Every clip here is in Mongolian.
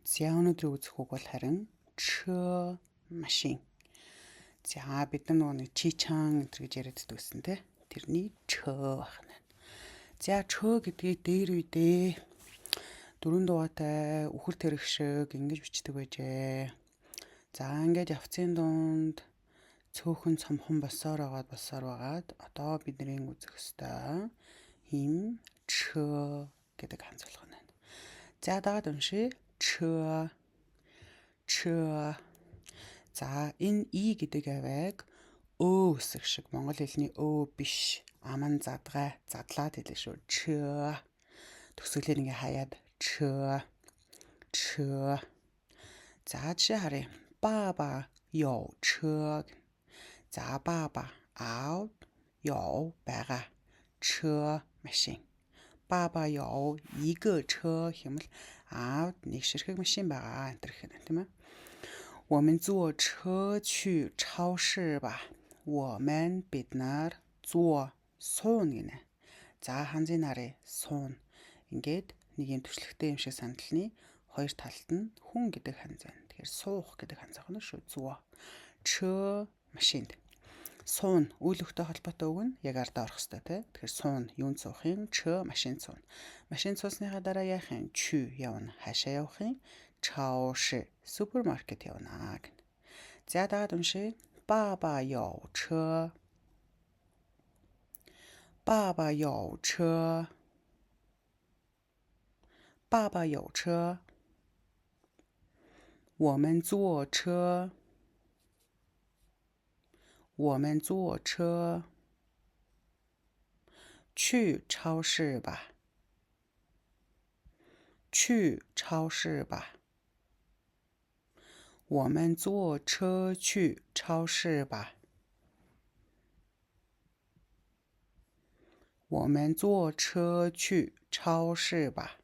За өнөөдрийн үзэх үг бол харин чö машин. За бид нар нэг чичан гэж яриад дүүсэн те. Тэрний чö байна. За чö гэдгийг дээр үедээ дөрөв дугаатай үхэр тэрэг шиг ингэж бичдэг байжээ. За ингэж явцын дунд цөөхөн цомхон болсоор байгаад одоо бидний үзэх ёстой ийм чö гэдэг хандлага байна. За дагаад уншия. Чö. За энэ и гэдэг авайг өө хэсэг шиг монгол хэлний өө биш. Аман задлаад хэлээ шүү. Чö. Төгсгөлээр ингээ хаяад чö. За жишээ харъя. Баба ёо чö. За баба аав ёо байгаа. Чö машин. Баба ёо игэ чö хэмэл аавд нэг ширхэг машин байгаа энэ гэх юм тийм ээ. 我们坐车去超市吧. 我们 бид нар 坐 суун гинэ. За ханзын нарыг суун. Ингээд нэг юм төшлөгтэй юм шиг сандлын хоёр талд нь хүн гэдэг ханз байна. Тэгэхээр суух гэдэг ханз байна шүү. 坐 чö машинд. Суун үйл өгтэй холбоотой үг нь яг ардаа орох хэрэгтэй тий. Тэгэхээр суун юунд суух юм? Чö машин суун. Машин суусныхаа дараа яах юм? Чү явна. Хаашаа явах юм? Чаоши супермаркет явна гэнэ. За дагаад уншия. Баба ёо чö. Баба ёо чö. Баба ёо чö. 我们坐车. 我们坐车去超市吧. 去超市吧. 我们坐车去超市吧. 我们坐车去超市吧.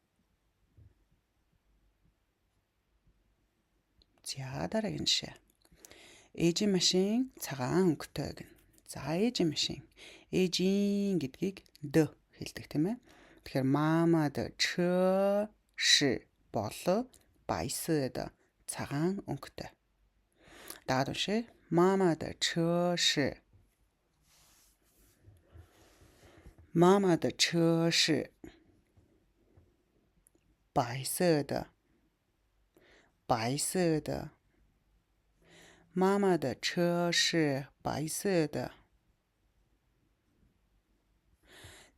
За дараагийн жишээ. Ээжийн машин цагаан өнгөтэй гэнэ. За ээжийн машин. Ээжийн гэдгийг д хэлдэг тийм ээ. Тэгэхээр мамад чö ши бол баясад цагаан өнгөтэй. Дагаад уншия. Мамад чö ши. Мамад чö ши. Баясад. Мамад чö ши баясад.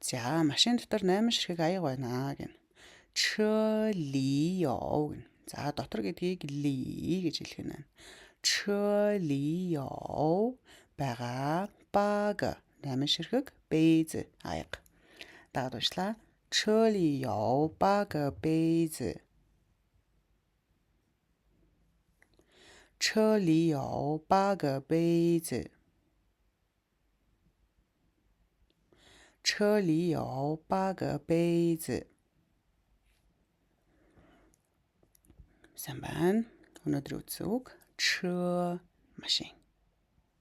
За машин дотор 8 ширхэг аяга байна гэнэ. Чö ли ёо гэнэ. За дотор гэдгийг ли гэж хэлэх нь байна. Чö ли ёо байгаа баг 8 ширхэг бэйз аяга. Дагаад уншлаа. Чö ли ёо баг бэйз. Чö ли ёо баг бэйз. Чö ли ёо баг бэйз. Сайн байна. Өнөөдрийн үгс үг чö машин.